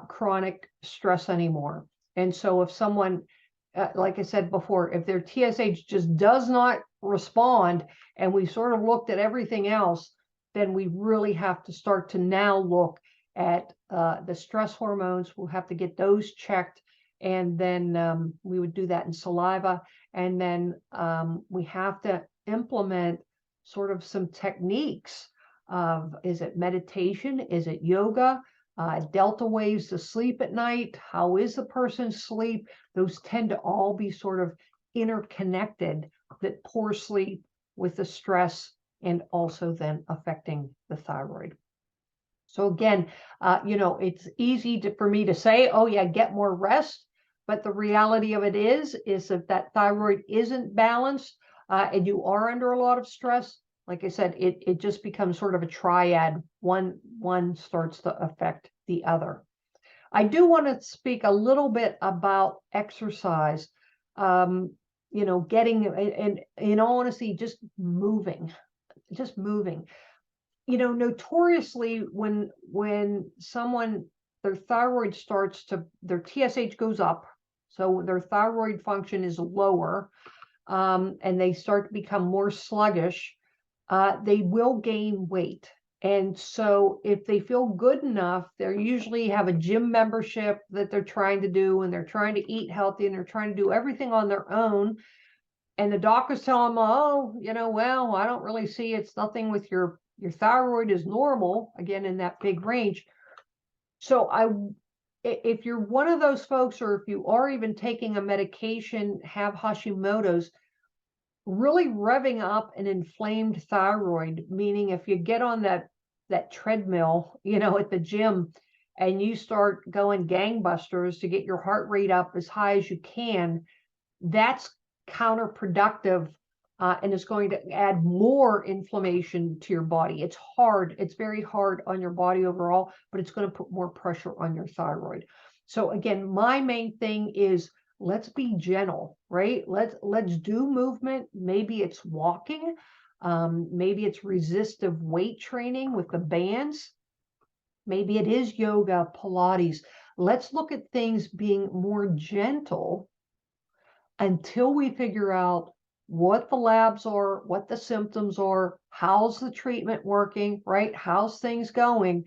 S1: chronic stress anymore. And so if someone, like I said before, if their TSH just does not respond, and we sort of looked at everything else, then we really have to start to now look at the stress hormones. We'll have to get those checked, and then we would do that in saliva. And then we have to implement sort of some techniques of, is it meditation? Is it yoga? Delta waves to sleep at night? How is the person's sleep? Those tend to all be sort of interconnected, that poor sleep with the stress and also then affecting the thyroid. So again, you know, it's easy for me to say, oh yeah, get more rest. But the reality of it is if that thyroid isn't balanced and you are under a lot of stress, like I said, it just becomes sort of a triad. One starts to affect the other. I do want to speak a little bit about exercise. You know, getting, and in all honesty, just moving. You know, notoriously, when someone, their thyroid starts to, their TSH goes up, so their thyroid function is lower, and they start to become more sluggish, they will gain weight. And so if they feel good enough, they usually have a gym membership that they're trying to do, and they're trying to eat healthy, and they're trying to do everything on their own. And the doctors tell them, oh, well, I don't really see, it's nothing with your thyroid is normal, again, in that big range. So if you're one of those folks, or if you are even taking a medication, have Hashimoto's, really revving up an inflamed thyroid, meaning if you get on that treadmill, at the gym, and you start going gangbusters to get your heart rate up as high as you can, that's counterproductive, and it's going to add more inflammation to your body. It's hard. It's very hard on your body overall, but it's going to put more pressure on your thyroid. So again, my main thing is, let's be gentle, right? Let's do movement. Maybe it's walking. Maybe it's resistive weight training with the bands. Maybe it is yoga, Pilates. Let's look at things being more gentle until we figure out what the labs are, what the symptoms are, how's the treatment working, right? How's things going?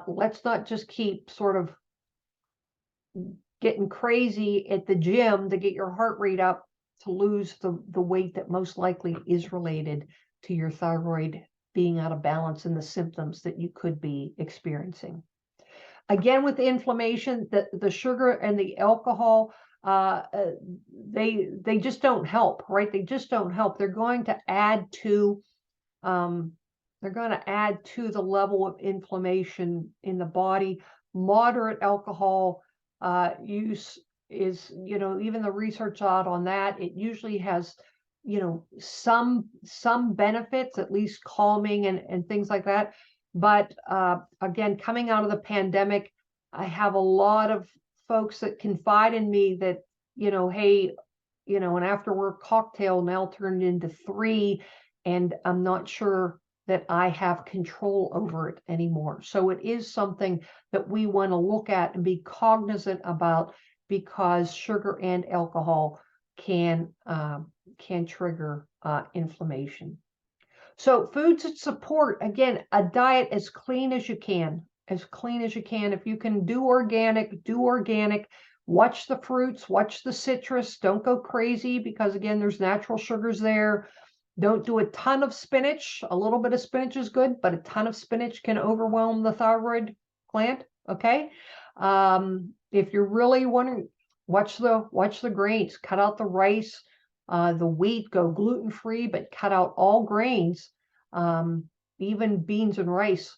S1: Let's not just keep sort of getting crazy at the gym to get your heart rate up to lose the weight that most likely is related to your thyroid being out of balance and the symptoms that you could be experiencing. Again, with the inflammation, the sugar and the alcohol, they just don't help, right? They just don't help. They're going to add to the level of inflammation in the body. Moderate alcohol use is, even the research out on that, it usually has, some benefits, at least calming and things like that. But again, coming out of the pandemic, I have a lot of folks that confide in me that, hey, an after work cocktail now turned into 3, and I'm not sure that I have control over it anymore. So it is something that we want to look at and be cognizant about, because sugar and alcohol can trigger inflammation. So foods that support, again, a diet as clean as you can, If you can do organic, do organic. Watch the fruits, watch the citrus. Don't go crazy, because again, there's natural sugars there. Don't do a ton of spinach. A little bit of spinach is good, but a ton of spinach can overwhelm the thyroid gland. Okay. If you're really wondering, watch the grains. Cut out the rice, the wheat. Go gluten-free, but cut out all grains, even beans and rice.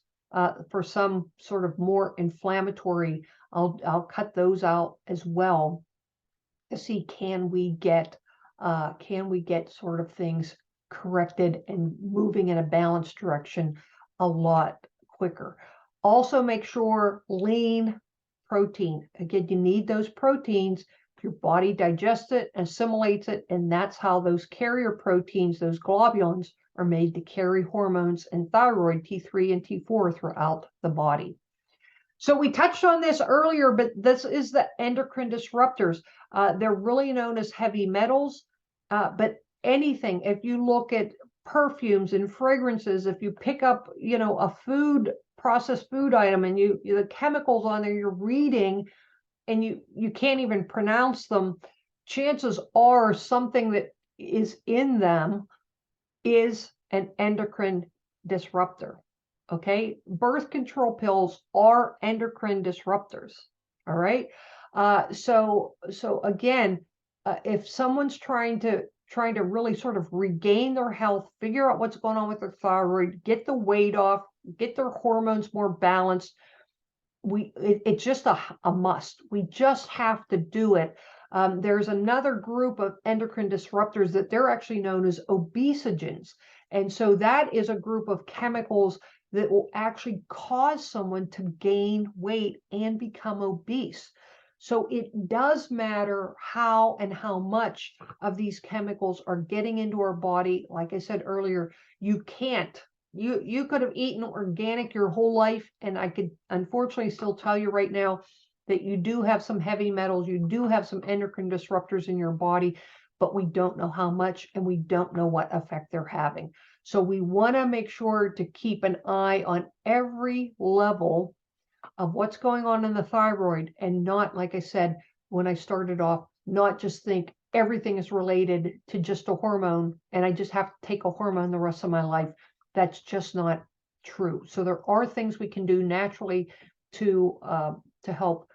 S1: For some sort of more inflammatory, I'll cut those out as well, to see can we get sort of things corrected and moving in a balanced direction a lot quicker. Also, make sure lean protein. Again, you need those proteins. Your body digests it, assimilates it, and that's how those carrier proteins, those globulins, are made to carry hormones and thyroid, T3 and T4, throughout the body. So we touched on this earlier, but this is the endocrine disruptors. They're really known as heavy metals, but anything, if you look at perfumes and fragrances, if you pick up, a processed food item, and the chemicals on there you're reading, and you can't even pronounce them, chances are something that is in them is an endocrine disruptor. Okay, birth control pills are endocrine disruptors. All right. So again, if someone's trying to really sort of regain their health, figure out what's going on with their thyroid, get the weight off, get their hormones more balanced, it's just a must. We just have to do it. There's another group of endocrine disruptors that they're actually known as obesogens. And so that is a group of chemicals that will actually cause someone to gain weight and become obese. So it does matter how and how much of these chemicals are getting into our body. Like I said earlier, you could have eaten organic your whole life, and I could unfortunately still tell you right now that you do have some heavy metals, you do have some endocrine disruptors in your body. but we don't know how much, and we don't know what effect they're having. So we want to make sure to keep an eye on every level of what's going on in the thyroid, and not, like I said, when I started off, not just think everything is related to just a hormone and I just have to take a hormone the rest of my life. That's just not true. So there are things we can do naturally to help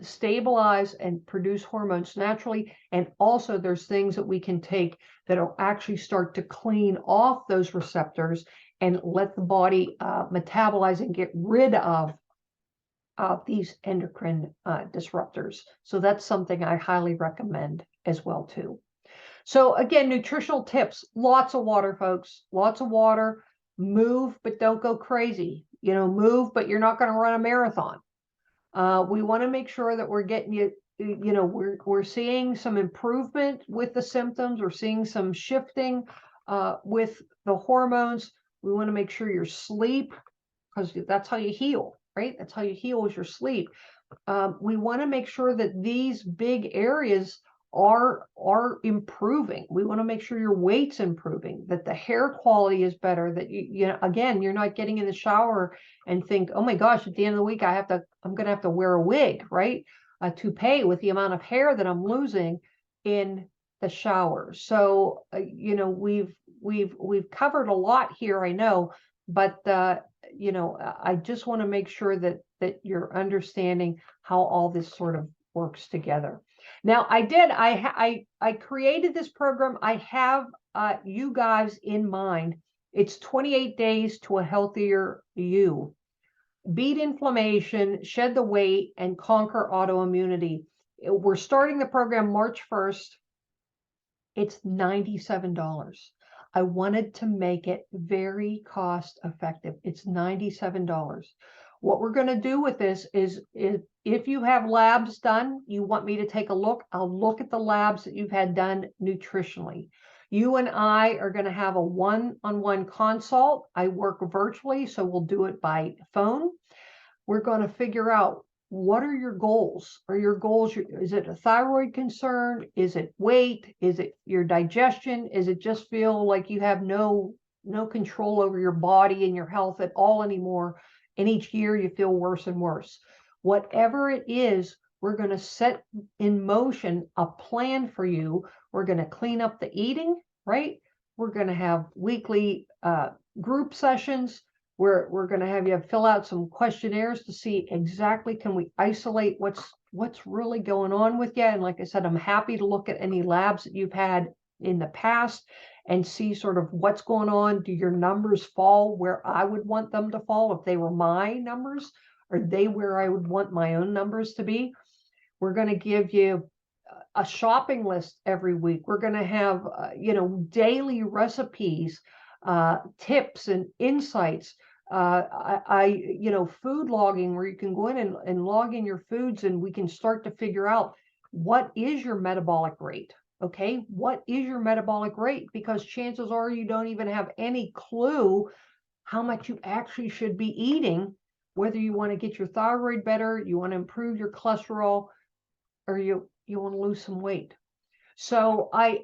S1: stabilize and produce hormones naturally. And also there's things that we can take that'll actually start to clean off those receptors and let the body metabolize and get rid of these endocrine disruptors. So that's something I highly recommend as well too. So again, nutritional tips, lots of water, folks, lots of water. Move, but don't go crazy. You know, move, but you're not going to run a marathon. We want to make sure that we're getting you, you know, we're seeing some improvement with the symptoms. We're seeing some shifting with the hormones. We want to make sure your sleep, because that's how you heal, right? That's how you heal, is your sleep. We want to make sure that these big areas are improving. We want to make sure your weight's improving, that the hair quality is better, that you know, again, you're not getting in the shower and think, oh my gosh, at the end of the week I'm going to have to wear a wig, right? A toupee with the amount of hair that I'm losing in the shower. So you know, we've covered a lot here, I know, but you know, I just want to make sure that you're understanding how all this sort of works together. Now, I created this program. I have you guys in mind. It's 28 days to a healthier you. Beat inflammation, shed the weight, and conquer autoimmunity. We're starting the program March 1st. It's $97. I wanted to make it very cost effective. It's $97. What we're going to do with this is if you have labs done, you want me to take a look, I'll look at the labs that you've had done nutritionally. You and I are going to have a one-on-one consult. I work virtually, so we'll do it by phone. We're going to figure out, what are your goals? Are your goals, is it a thyroid concern? Is it weight? Is it your digestion? Is it just feel like you have no control over your body and your health at all anymore? And each year you feel worse and worse. Whatever it is, we're going to set in motion a plan for you. We're going to clean up the eating, right? We're going to have weekly group sessions. We're going to have you fill out some questionnaires to see exactly, can we isolate what's really going on with you. And like I said, I'm happy to look at any labs that you've had in the past and see sort of what's going on. Do your numbers fall where I would want them to fall? If they were my numbers, are they where I would want my own numbers to be? We're going to give you a shopping list every week. We're going to have you know, daily recipes, tips and insights. You know, food logging, where you can go in and log in your foods, and we can start to figure out, what is your metabolic rate? Okay, what is your metabolic rate? Because chances are you don't even have any clue how much you actually should be eating, whether you want to get your thyroid better, you want to improve your cholesterol, or you want to lose some weight. So I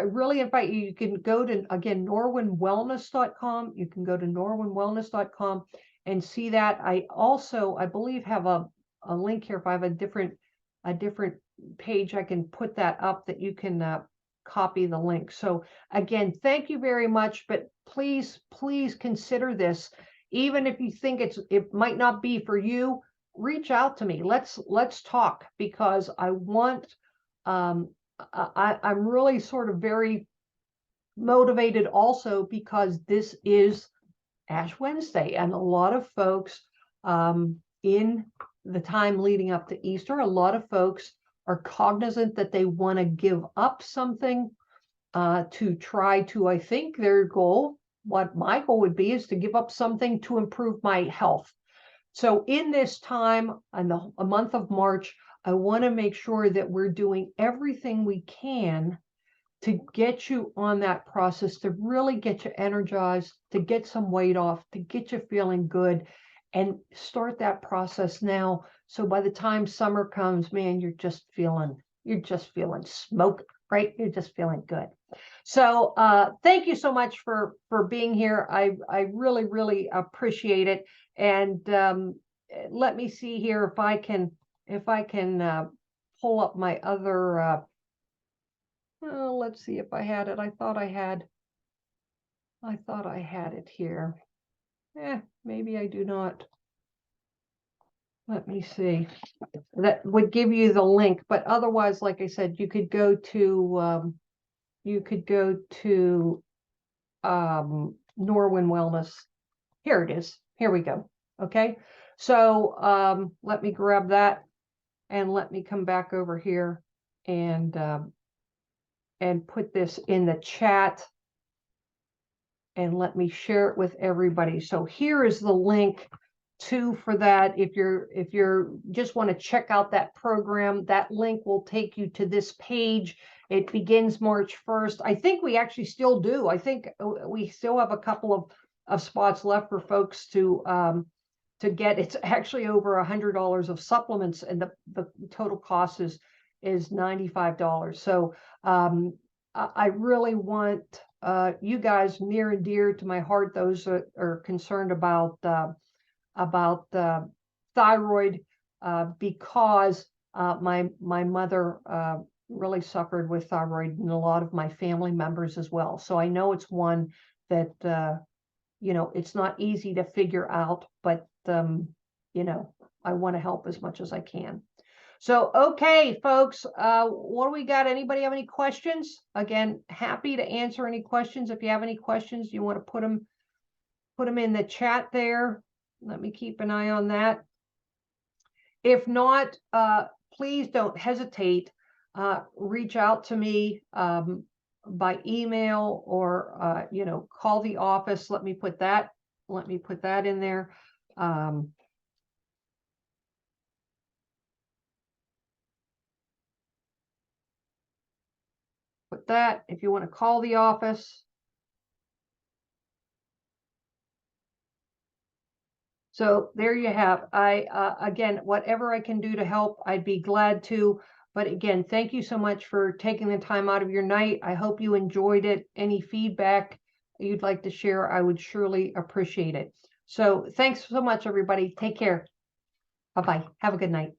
S1: really invite you. You can go to, again, norwinwellness.com. You can go to norwinwellness.com and see that. I also, I believe, have a link here. If I have a different page, I can put that up, that you can copy the link. So again, thank you very much. But please consider this. Even if you think it might not be for you, reach out to me. Let's talk, because I want. I'm really sort of very motivated also, because this is Ash Wednesday, and a lot of folks in the time leading up to Easter, a lot of folks are cognizant that they want to give up something to try to, I think their goal, what my goal would be, is to give up something to improve my health. So in this time, in a month of March, I want to make sure that we're doing everything we can to get you on that process, to really get you energized, to get some weight off, to get you feeling good, and start that process now. So by the time summer comes, man, you're just feeling you're just feeling smoke, right? You're just feeling good. So thank you so much for being here. I really, really appreciate it. And let me see here if I can pull up my other let's see if I had it. I thought I had it here. Maybe I do not. Let me see. That would give you the link, but otherwise, like I said, you could go to Norwin Wellness. Here it is. Here we go. Okay. So let me grab that and let me come back over here and put this in the chat and let me share it with everybody. So here is the link for that. If you're just want to check out that program, that link will take you to this page. It begins March 1st. I think we actually still do. I think we still have a couple of spots left for folks to get. It's actually over $100 of supplements, and the total cost is $95. So I really want you guys near and dear to my heart, those that are concerned about thyroid, because my mother really suffered with thyroid, and a lot of my family members as well. So I know it's one that it's not easy to figure out, but I want to help as much as I can. So, okay, folks, what do we got? Anybody have any questions? Again, happy to answer any questions. If you have any questions, you want to put them in the chat there. Let me keep an eye on that. If not, please don't hesitate. Reach out to me by email or call the office. Let me put that in there. Put that if you want to call the office. So there you have. Again, whatever I can do to help, I'd be glad to. But again, thank you so much for taking the time out of your night. I hope you enjoyed it. Any feedback you'd like to share, I would surely appreciate it. So thanks so much, everybody. Take care. Bye-bye. Have a good night.